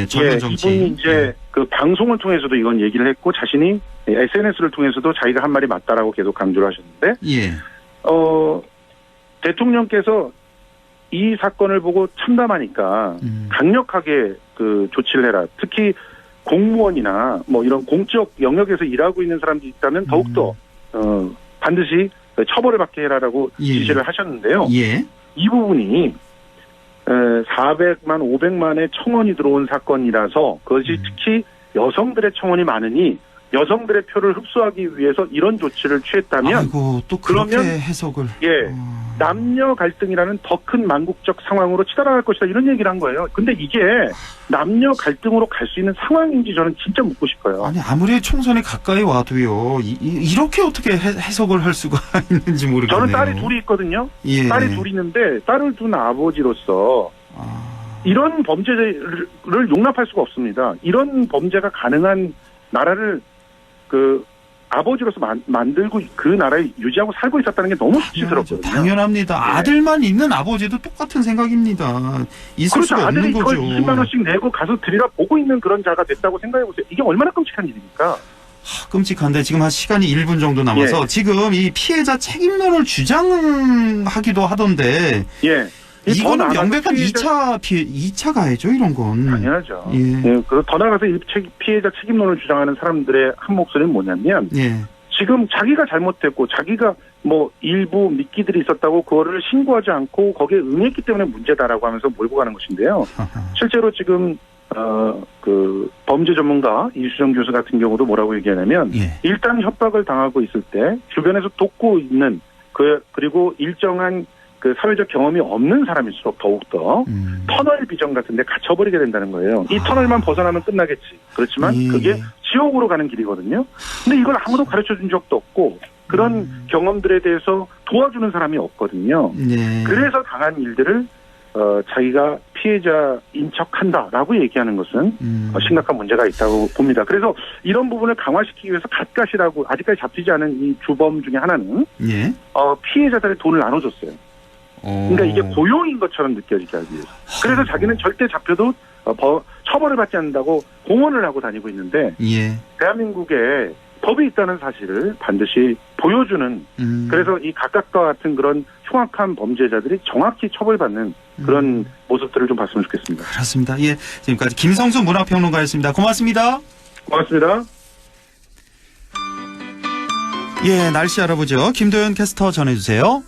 젊은 정치인. 이분이 이제 그 방송을 통해서도 이건 얘기를 했고 자신이 SNS를 통해서도 자기가 한 말이 맞다라고 계속 강조를 하셨는데, 대통령께서 이 사건을 보고 참담하니까 강력하게 조치를 해라. 특히 공무원이나 뭐 이런 공적 영역에서 일하고 있는 사람들이 있다면 더욱더 반드시 처벌을 받게 해라라고 지시를 하셨는데요. 이 부분이 400만, 500만의 청원이 들어온 사건이라서 그것이 특히 여성들의 청원이 많으니 여성들의 표를 흡수하기 위해서 이런 조치를 취했다면 또 그렇게 그러면 해석을 남녀 갈등이라는 더 큰 만국적 상황으로 치달아갈 것이다 이런 얘기를 한 거예요. 근데 이게 남녀 갈등으로 갈 수 있는 상황인지 저는 진짜 묻고 싶어요. 아니 아무리 총선에 가까이 와도요 이렇게 어떻게 해석을 할 수가 있는지 모르겠네요. 저는 딸이 둘이 있거든요. 딸이 둘이 있는데 딸을 둔 아버지로서 이런 범죄를 용납할 수가 없습니다. 이런 범죄가 가능한 나라를 아버지로서 만들고 그 나라에 유지하고 살고 있었다는 게 너무 수치스럽거든요. 당연합니다. 아들만 있는 아버지도 똑같은 생각입니다. 있을 수가 없는 거죠. 아들이 20만 원씩 내고 가서 드리라 보고 있는 그런 자가 됐다고 생각해보세요. 이게 얼마나 끔찍한 일입니까? 끔찍한데 지금 한 시간이 1분 정도 남아서 지금 이 피해자 책임론을 주장하기도 하던데 이거는 명백한 2차 가해죠, 이런 건. 당연하죠. 더 나아가서 피해자 책임론을 주장하는 사람들의 한 목소리는 뭐냐면, 지금 자기가 잘못했고, 자기가 뭐 일부 미끼들이 있었다고 그거를 신고하지 않고 거기에 응했기 때문에 문제다라고 하면서 몰고 가는 것인데요. 실제로 지금 그 범죄 전문가 이수정 교수 같은 경우도 뭐라고 얘기하냐면 예. 일단 협박을 당하고 있을 때 주변에서 돕고 있는 그리고 일정한 그 사회적 경험이 없는 사람일수록 더욱더 터널 비전 같은 데 갇혀버리게 된다는 거예요. 이 터널만 벗어나면 끝나겠지. 그렇지만 그게 지옥으로 가는 길이거든요. 근데 이걸 아무도 가르쳐준 적도 없고 그런 경험들에 대해서 도와주는 사람이 없거든요. 네. 그래서 당한 일들을 자기가 피해자인 척한다라고 얘기하는 것은 심각한 문제가 있다고 봅니다. 그래서 이런 부분을 강화시키기 위해서 갓갓이라고 아직까지 잡히지 않은 이 주범 중에 하나는 예. 피해자들의 돈을 나눠줬어요. 그러니까 이게 고용인 것처럼 느껴지게 하기 위해서. 그래서 자기는 절대 잡혀도 처벌을 받지 않는다고 공언을 하고 다니고 있는데 예. 대한민국에 법이 있다는 사실을 반드시 보여주는 그래서 이 각각과 같은 그런 흉악한 범죄자들이 정확히 처벌받는 그런 모습들을 좀 봤으면 좋겠습니다. 그렇습니다. 예, 지금까지 김성수 문화평론가였습니다. 고맙습니다. 고맙습니다. 예, 날씨 알아보죠. 김도연 캐스터 전해주세요.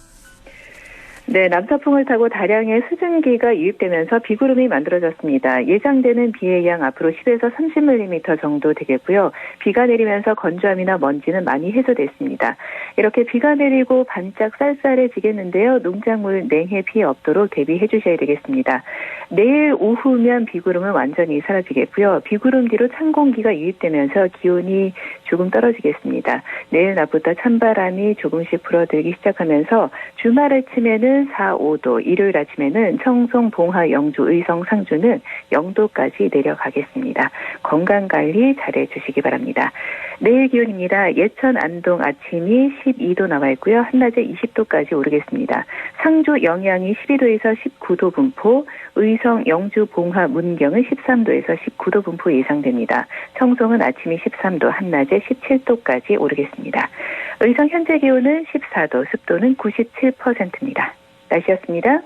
네, 남서풍을 타고 다량의 수증기가 유입되면서 비구름이 만들어졌습니다. 예상되는 비의 양 앞으로 10에서 30mm 정도 되겠고요. 비가 내리면서 건조함이나 먼지는 많이 해소됐습니다. 이렇게 비가 내리고 반짝 쌀쌀해지겠는데요. 농작물 냉해 피해 없도록 대비해 주셔야 되겠습니다. 내일 오후면 비구름은 완전히 사라지겠고요. 비구름 뒤로 찬 공기가 유입되면서 기온이 조금 떨어지겠습니다. 내일 낮부터 찬바람이 조금씩 불어들기 시작하면서 주말을 치면은 4, 5도, 일요일 아침에는 청송, 봉화, 영주, 의성, 상주는 0도까지 내려가겠습니다. 건강관리 잘해 주시기 바랍니다. 내일 기온입니다. 예천, 안동 아침이 12도 나와 있고요. 한낮에 20도까지 오르겠습니다. 상주, 영양이 12도에서 19도 분포, 의성, 영주, 봉화, 문경은 13도에서 19도 분포 예상됩니다. 청송은 아침이 13도, 한낮에 17도까지 오르겠습니다. 의성 현재 기온은 14도, 습도는 97%입니다. 날씨였습니다.